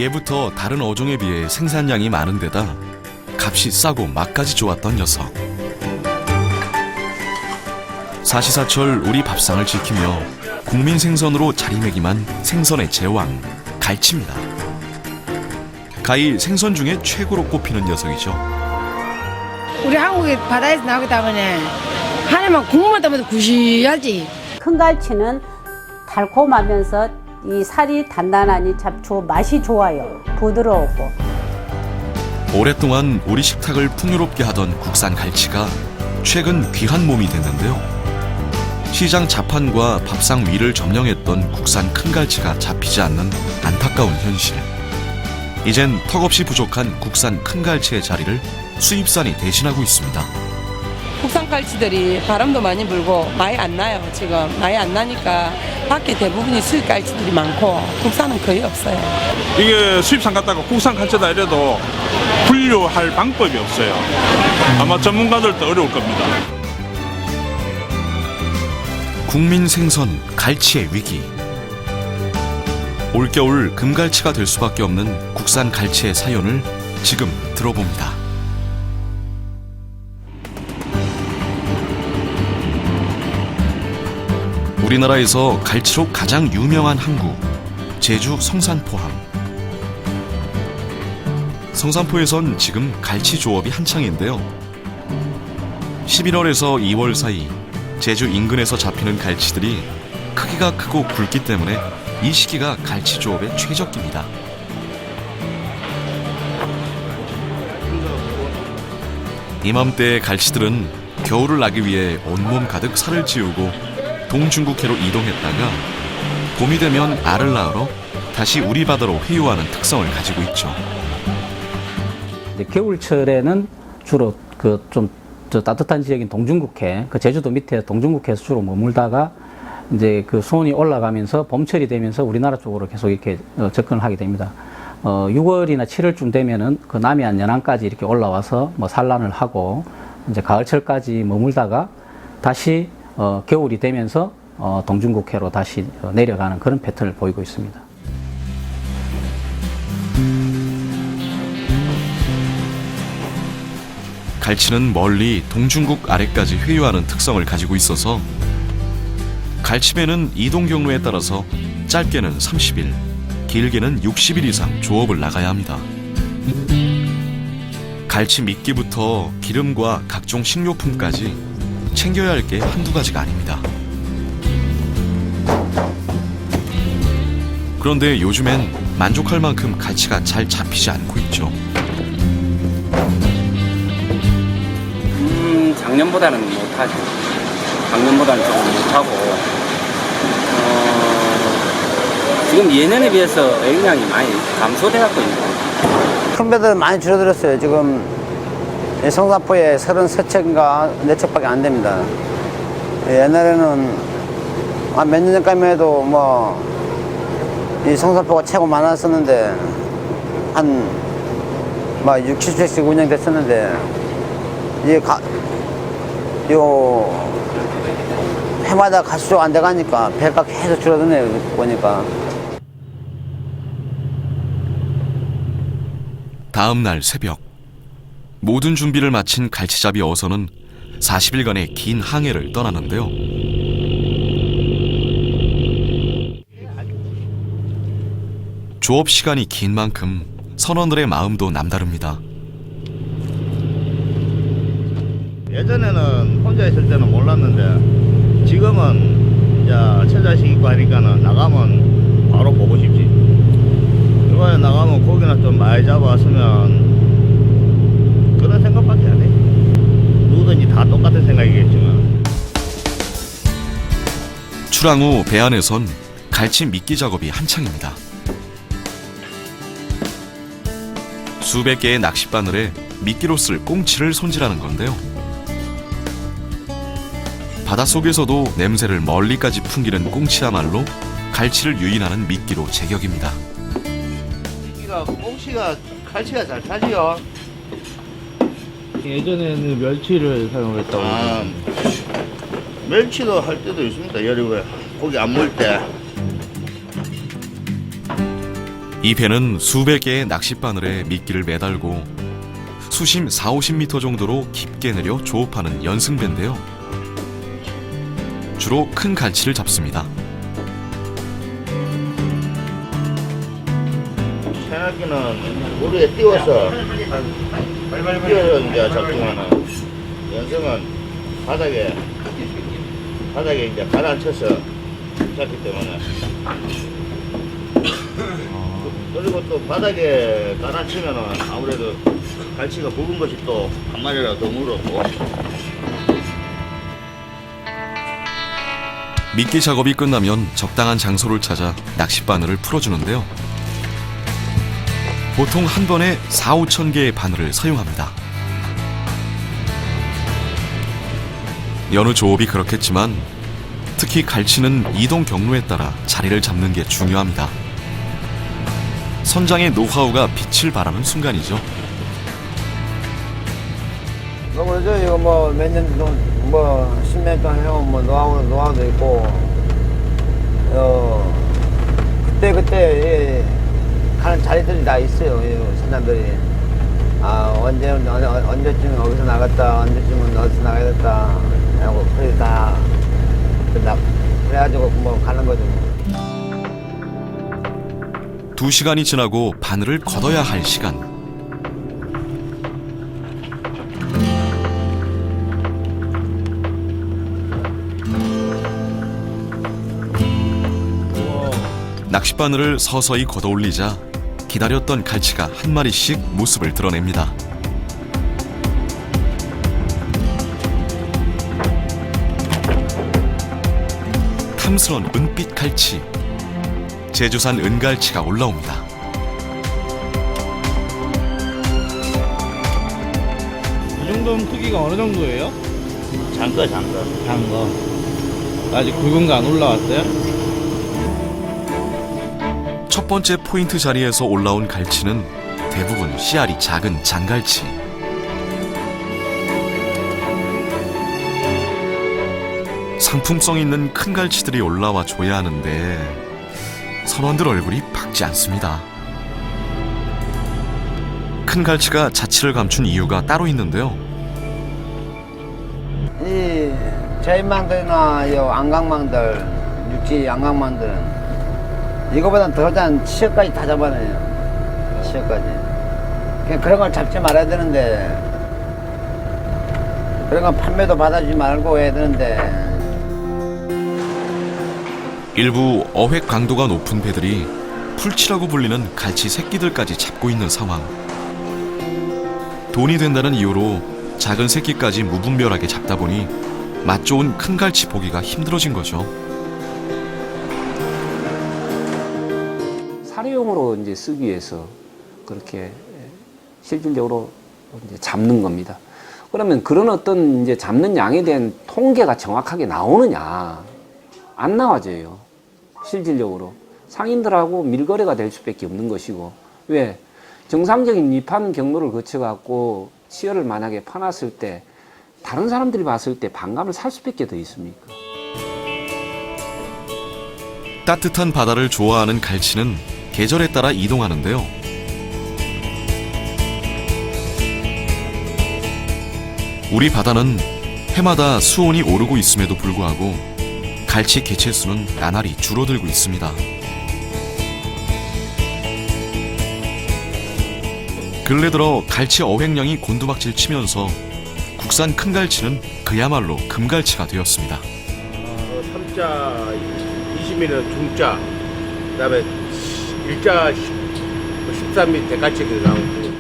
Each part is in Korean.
예부터 다른 어종에 비해 생산량이 많은 데다 값이 싸고 맛까지 좋았던 녀석. 사시사철 우리 밥상을 지키며 국민 생선으로 자리매김한 생선의 제왕, 갈치입니다. 가히 생선 중에 최고로 꼽히는 녀석이죠. 우리 한국에 바다에서 나오기 때문에 하나만 국물만 따면 구시하지. 큰 갈치는 달콤하면서 이 살이 단단하니 잡초 맛이 좋아요. 부드러우고. 오랫동안 우리 식탁을 풍요롭게 하던 국산 갈치가 최근 귀한 몸이 됐는데요. 시장 자판과 밥상 위를 점령했던 국산 큰 갈치가 잡히지 않는 안타까운 현실. 이젠 턱없이 부족한 국산 큰 갈치의 자리를 수입산이 대신하고 있습니다. 국산 갈치들이 바람도 많이 불고 많이 안 나요. 지금 많이 안 나니까 밖에 대부분이 수입 갈치들이 많고 국산은 거의 없어요. 이게 수입산 갖다가 국산 갈치다 이래도 분류할 방법이 없어요. 아마 전문가들도 어려울 겁니다. 국민 생선 갈치의 위기. 올겨울 금갈치가 될 수밖에 없는 국산 갈치의 사연을 지금 들어봅니다. 우리나라에서 갈치로 가장 유명한 항구, 제주 성산포항. 성산포에선 지금 갈치 조업이 한창인데요. 11월에서 2월 사이 제주 인근에서 잡히는 갈치들이 크기가 크고 굵기 때문에 이 시기가 갈치 조업의 최적기입니다. 이맘때 갈치들은 겨울을 나기 위해 온몸 가득 살을 찌우고 동중국해로 이동했다가 봄이 되면 알을 낳으러 다시 우리 바다로 회유하는 특성을 가지고 있죠. 겨울철에는 주로 좀 따뜻한 지역인 동중국해, 제주도 밑에 동중국해에서 주로 머물다가 이제 그 수온이 올라가면서 봄철이 되면서 우리나라 쪽으로 계속 이렇게 접근을 하게 됩니다. 6월이나 7월쯤 되면은 그 남해안 연안까지 이렇게 올라와서 산란을 하고 이제 가을철까지 머물다가 다시 겨울이 되면서 동중국해로 다시 내려가는 그런 패턴을 보이고 있습니다. 갈치는 멀리 동중국 아래까지 회유하는 특성을 가지고 있어서 갈치배는 이동 경로에 따라서 짧게는 30일, 길게는 60일 이상 조업을 나가야 합니다. 갈치 미끼부터 기름과 각종 식료품까지 챙겨야 할 게 한두 가지가 아닙니다. 그런데 요즘엔 만족할 만큼 갈치가 잘 잡히지 않고 있죠. 작년보다는 못하죠. 작년보다는 조금 못하고 지금 예년에 비해서 애기량이 많이 감소돼갖고 있는 거예요. 큰 배들 많이 줄어들었어요. 지금 성산포에 33척인가 4척밖에 안 됩니다. 옛날에는 몇 년 전까지만 해도 이 성산포가 최고 많았었는데 한 6, 7척씩 운영됐었는데 이게 해마다 가수가 안 돼가니까 배가 계속 줄어드네요. 보니까. 다음 날 새벽, 모든 준비를 마친 갈치잡이 어선은 40일간의 긴 항해를 떠나는데요. 조업 시간이 긴 만큼 선원들의 마음도 남다릅니다. 예전에는 혼자 있을 때는 몰랐는데 지금은 처자식 있고 하니까는 나가면 바로 보고 싶지. 이번에 나가면 고기나 좀 많이 잡았으면 그런 생각밖에 안 해. 누구든지 다 똑같은 생각이겠지만. 출항 후 배 안에선 갈치 미끼 작업이 한창입니다. 수백 개의 낚싯바늘에 미끼로 쓸 꽁치를 손질하는 건데요. 바닷속에서도 냄새를 멀리까지 풍기는 꽁치야말로 갈치를 유인하는 미끼로 제격입니다. 꽁치가 갈치가 잘 타지요. 예전에는 멸치를 사용했다고. 멸치도 할 때도 있습니다. 여름에 고기 안 먹을 때. 이 배는 수백 개의 낚싯바늘에 미끼를 매달고 수심 40-50m 정도로 깊게 내려 조업하는 연승배인데요. 주로 큰 갈치를 잡습니다. 새낚시는 물에 띄워서 이제 잡지만은 연승은 바닥에 이제 가라앉혀서 잡기 때문에 그리고 또 바닥에 가라앉히면은 아무래도 갈치가 굵은 것이 또 한 마리라도 더 물었고. 미끼 작업이 끝나면 적당한 장소를 찾아 낚싯바늘을 풀어주는데요. 보통 한 번에 4-5천 개의 바늘을 사용합니다. 여느 조업이 그렇겠지만 특히 갈치는 이동 경로에 따라 자리를 잡는 게 중요합니다. 선장의 노하우가 빛을 발하는 순간이죠. 그래서 이거 뭐 몇 년 동안 뭐 10년 동안 해온 뭐 노하우도 있고 그때 가는 자리들이 다 있어요. 선장들이 언제쯤 여기서 나갔다 언제쯤은 어디서 나가야겠다 하고 그래 다 그래가지고 뭐 가는 거죠. 2시간이 지나고 바늘을 걷어야 할 시간. 낚싯바늘을 서서히 걷어올리자 기다렸던 갈치가 한 마리씩 모습을 드러냅니다. 탐스런 은빛 갈치. 제주산 은갈치가 올라옵니다. 이 정도면 크기가 어느 정도예요? 장거. 작은 거. 아직 굵은 거 안 올라왔어요? 첫 번째 포인트 자리에서 올라온 갈치는 대부분 씨알이 작은 장갈치. 상품성 있는 큰 갈치들이 올라와 줘야 하는데 선원들 얼굴이 밝지 않습니다. 큰 갈치가 자취를 감춘 이유가 따로 있는데요. 이 저인망들이나 이 안강망들, 육지 안강망들은 이거보다는 더 잘 치어까지 다 잡아내요. 치어까지. 그냥 그런 걸 잡지 말아야 되는데 그런 건 판매도 받아주지 말고 해야 되는데 일부 어획 강도가 높은 배들이 풀치라고 불리는 갈치 새끼들까지 잡고 있는 상황. 돈이 된다는 이유로 작은 새끼까지 무분별하게 잡다 보니 맛 좋은 큰 갈치 보기가 힘들어진 거죠. 사료용으로 이제 쓰기 위해서 그렇게 실질적으로 이제 잡는 겁니다. 그러면 그런 어떤 이제 잡는 양에 대한 통계가 정확하게 나오느냐? 안 나와져요. 실질적으로. 상인들하고 밀거래가 될 수밖에 없는 것이고. 왜? 정상적인 입판 경로를 거쳐갖고 치어를 만약에 파놨을 때 다른 사람들이 봤을 때 반감을 살 수밖에 더 있습니까? 따뜻한 바다를 좋아하는 갈치는 계절에 따라 이동하는데요. 우리 바다는 해마다 수온이 오르고 있음에도 불구하고 갈치 개체수는 나날이 줄어들고 있습니다. 근래 들어 갈치 어획량이 곤두박질 치면서 국산 큰 갈치는 그야말로 금갈치가 되었습니다. 3자 20mm 중자, 그다음에 1자 13mm 대갈치가 나오고.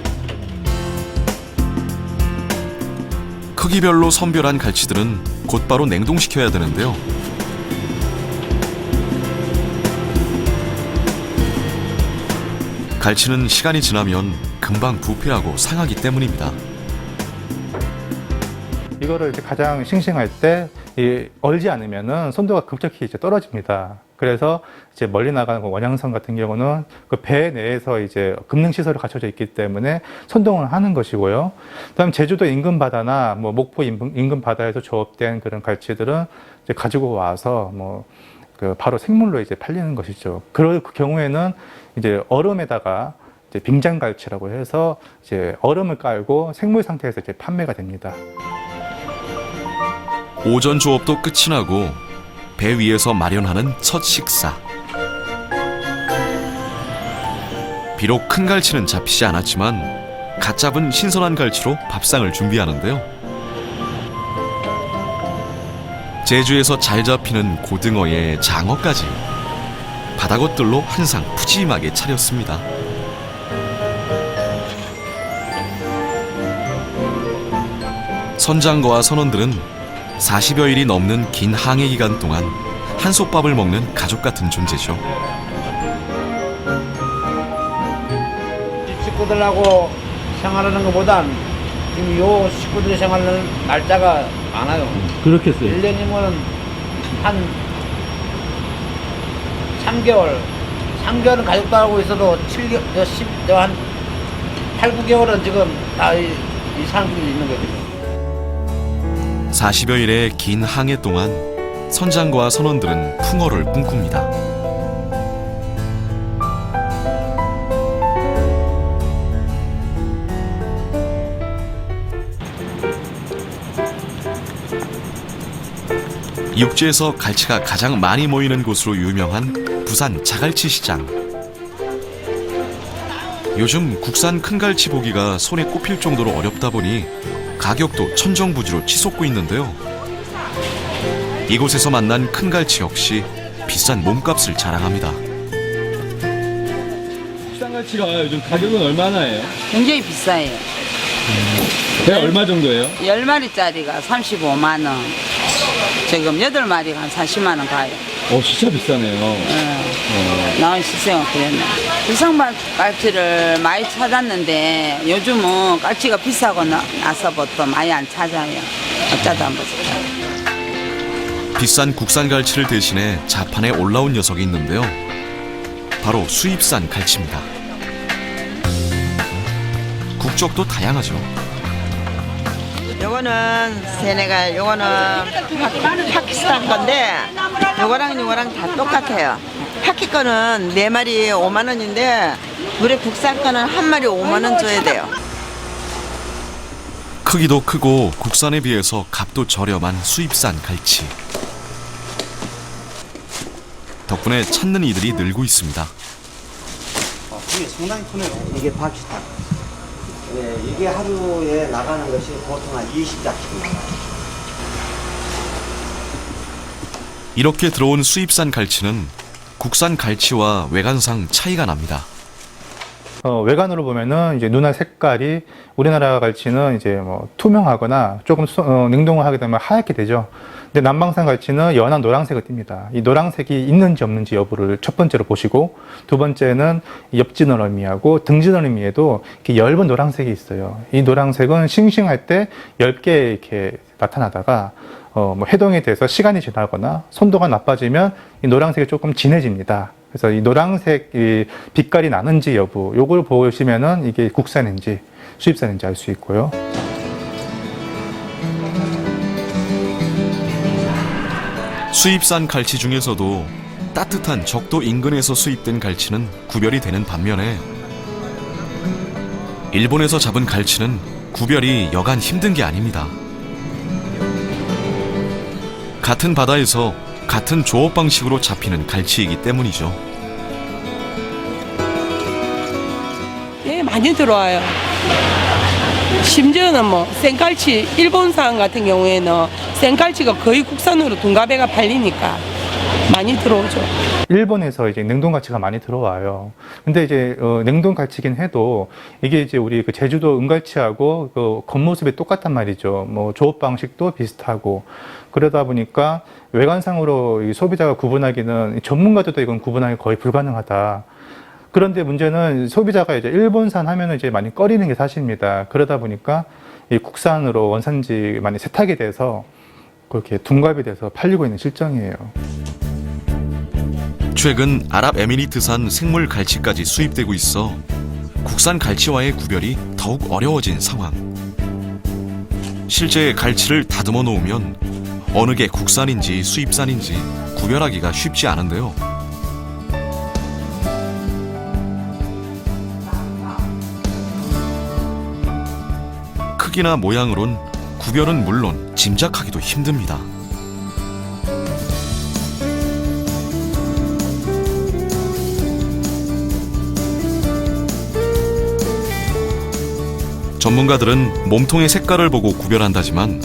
크기별로 선별한 갈치들은 곧바로 냉동시켜야 되는데요. 갈치는 시간이 지나면 금방 부패하고 상하기 때문입니다. 이거를 이제 가장 싱싱할 때 얼지 않으면은 선도가 급격히 이제 떨어집니다. 그래서 이제 멀리 나가는 원양성 같은 경우는 그 배 내에서 이제 급능 시설이 갖춰져 있기 때문에 선동을 하는 것이고요. 그다음 제주도 인근 바다나 뭐 목포 인근 바다에서 조업된 그런 갈치들은 이제 가지고 와서 뭐 그 바로 생물로 이제 팔리는 것이죠. 그럴 경우에는 이제 얼음에다가 이제 빙장갈치라고 해서 이제 얼음을 깔고 생물 상태에서 이제 판매가 됩니다. 오전 조업도 끝이 나고 배 위에서 마련하는 첫 식사. 비록 큰 갈치는 잡히지 않았지만 갓 잡은 신선한 갈치로 밥상을 준비하는데요. 제주에서 잘 잡히는 고등어에 장어까지 바다것들로 한상 푸짐하게 차렸습니다. 선장과 선원들은 40여일이 넘는 긴 항해 기간 동안 한솥밥을 먹는 가족 같은 존재죠. 식구들하고 생활하는 것보단 지금 요 식구들이 생활하는 날짜가 많아요. 그렇겠어요. 1년이면 한 3개월은 가족도 하고 있어도 7개월, 한 8, 9개월은 지금 다 이 사람들이 있는 거죠. 40여일의 긴 항해 동안 선장과 선원들은 풍어를 꿈꿉니다. 육지에서 갈치가 가장 많이 모이는 곳으로 유명한 부산 자갈치 시장. 요즘 국산 큰 갈치 보기가 손에 꼽힐 정도로 어렵다 보니 가격도 천정부지로 치솟고 있는데요. 이곳에서 만난 큰 갈치 역시 비싼 몸값을 자랑합니다. 국산 갈치가 요즘 가격은 얼마나 해요? 굉장히 비싸요. 배 얼마 정도예요? 10마리짜리가 35만 원. 지금 8마리가 한 40만 원 가요. 진짜 비싸네요. 나온 시세가 그랬네. 부산 깔치를 많이 찾았는데 요즘은 깔치가 비싸고 나서부터 많이 안 찾아요. 어쩌다 한 번씩. 비싼 국산 갈치를 대신해 자판에 올라온 녀석이 있는데요. 바로 수입산 갈치입니다. 국적도 다양하죠. 요거는 세네갈, 요거는 파키스탄 건데 요거랑 다 똑같아요. 파키 거는 4마리 5만 원인데 우리 국산 거는 한 마리 5만 원 줘야 돼요. 크기도 크고 국산에 비해서 값도 저렴한 수입산 갈치. 덕분에 찾는 이들이 늘고 있습니다. 이게 상당히 크네요. 이게 파키스탄. 네, 이게 하루에 나가는 것이 보통 한 20작씩 나가요. 이렇게 들어온 수입산 갈치는 국산 갈치와 외관상 차이가 납니다. 외관으로 보면은 이제 눈알 색깔이 우리나라 갈치는 이제 뭐 투명하거나 조금 냉동을 하게 되면 하얗게 되죠. 근데 남방산 갈치는 연한 노란색을 띱니다. 이 노란색이 있는지 없는지 여부를 첫 번째로 보시고, 두 번째는 옆지느러미하고 등지느러미에도 이렇게 엷은 노란색이 있어요. 이 노란색은 싱싱할 때 엷게 이렇게 나타나다가 뭐 해동이 돼서 시간이 지나거나 손도가 나빠지면 이 노란색이 조금 진해집니다. 그래서 이 노란색 이 빛깔이 나는지 여부, 요걸 보시면은 이게 국산인지 수입산인지 알 수 있고요. 수입산 갈치 중에서도 따뜻한 적도 인근에서 수입된 갈치는 구별이 되는 반면에 일본에서 잡은 갈치는 구별이 여간 힘든 게 아닙니다. 같은 바다에서 같은 조업 방식으로 잡히는 갈치이기 때문이죠. 예, 많이 들어와요. 심지어는 뭐 생갈치, 일본산 같은 경우에는 생갈치가 거의 국산으로 둔가배가 팔리니까 많이 들어오죠. 일본에서 이제 냉동 갈치가 많이 들어와요. 근데 이제 냉동 갈치긴 해도 이게 이제 우리 그 제주도 은갈치하고 그 겉모습이 똑같단 말이죠. 뭐 조업 방식도 비슷하고 그러다 보니까 외관상으로 이 소비자가 구분하기는 전문가들도 이건 구분하기 거의 불가능하다. 그런데 문제는 소비자가 이제 일본산 하면은 이제 많이 꺼리는 게 사실입니다. 그러다 보니까 이 국산으로 원산지 많이 세탁이 돼서 그렇게 둔갑이 돼서 팔리고 있는 실정이에요. 최근 아랍에미리트산 생물 갈치까지 수입되고 있어 국산 갈치와의 구별이 더욱 어려워진 상황. 실제 갈치를 다듬어 놓으면 어느 게 국산인지 수입산인지 구별하기가 쉽지 않은데요. 크기나 모양으론 구별은 물론 짐작하기도 힘듭니다. 전문가들은 몸통의 색깔을 보고 구별한다지만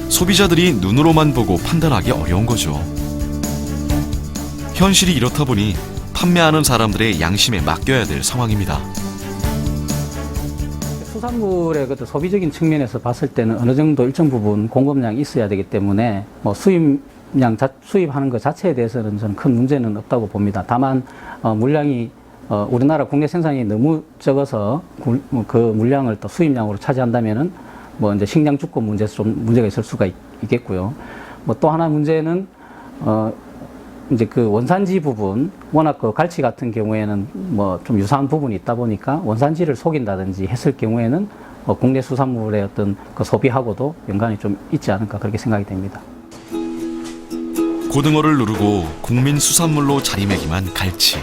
소비자들이 눈으로만 보고 판단하기 어려운 거죠. 현실이 이렇다 보니 판매하는 사람들의 양심에 맡겨야 될 상황입니다. 수산물의 그 소비적인 측면에서 봤을 때는 어느 정도 일정 부분 공급량이 있어야 되기 때문에 뭐 수입하는 것 자체에 대해서는 저는 큰 문제는 없다고 봅니다. 다만 물량이 우리나라 국내 생산이 너무 적어서 그 물량을 또 수입량으로 차지한다면은 뭐 이제 식량 주권 문제에서 좀 문제가 있을 수가 있겠고요. 뭐 또 하나 문제는 이제 그 원산지 부분, 워낙 그 갈치 같은 경우에는 뭐 좀 유사한 부분이 있다 보니까 원산지를 속인다든지 했을 경우에는 국내 수산물의 어떤 그 소비하고도 연관이 좀 있지 않을까 그렇게 생각이 됩니다. 고등어를 누르고 국민 수산물로 자리매김한 갈치.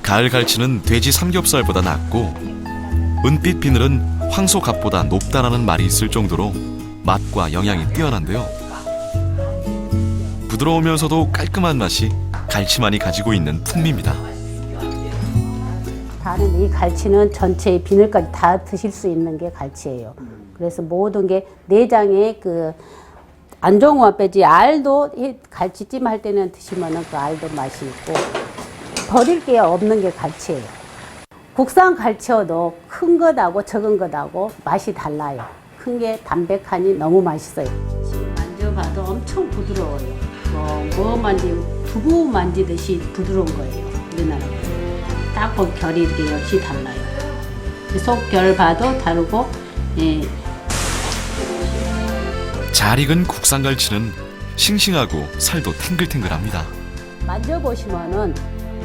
가을 갈치는 돼지 삼겹살보다 낫고 은빛 비늘은 황소갑보다 높다라는 말이 있을 정도로 맛과 영양이 뛰어난데요. 부드러우면서도 깔끔한 맛이 갈치만이 가지고 있는 풍미입니다. 다른 이 갈치는 전체의 비늘까지 다 드실 수 있는 게 갈치예요. 그래서 모든 게 내장에 그 안 좋은 것만 빼지 알도 갈치찜 할 때는 드시면은 그 알도 맛이 있고 버릴 게 없는 게 갈치예요. 국산 갈치여도 큰 것하고 적은 것하고 맛이 달라요. 큰 게 담백하니 너무 맛있어요. 지금 만져봐도 엄청 부드러워요. 뭐 두부 만지듯이 부드러운 거예요. 우리나라 딱 보면 결이 이렇게 역시 달라요. 속결 봐도 다르고. 예. 잘 익은 국산 갈치는 싱싱하고 살도 탱글탱글합니다. 만져보시면은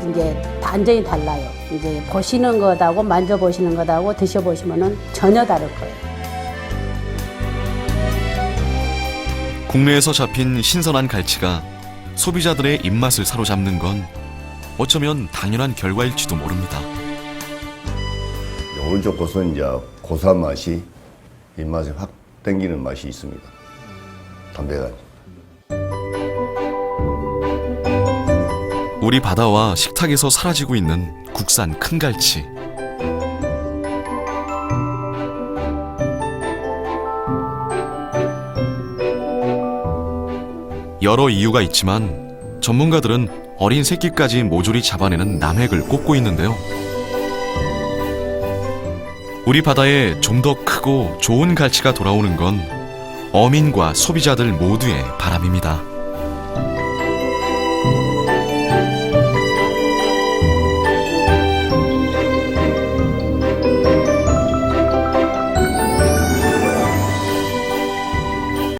이제 완전히 달라요. 이제 보시는 것하고 만져보시는 것하고 드셔보시면은 전혀 다를 거예요. 국내에서 잡힌 신선한 갈치가 소비자들의 입맛을 사로잡는 건 어쩌면 당연한 결과일지도 모릅니다. 오른쪽 것은 이제 고소한 맛이 입맛에 확 땡기는 맛이 있습니다. 담백한. 우리 바다와 식탁에서 사라지고 있는 국산 큰 갈치. 여러 이유가 있지만 전문가들은 어린 새끼까지 모조리 잡아내는 남획을 꼽고 있는데요. 우리 바다에 좀 더 크고 좋은 갈치가 돌아오는 건 어민과 소비자들 모두의 바람입니다.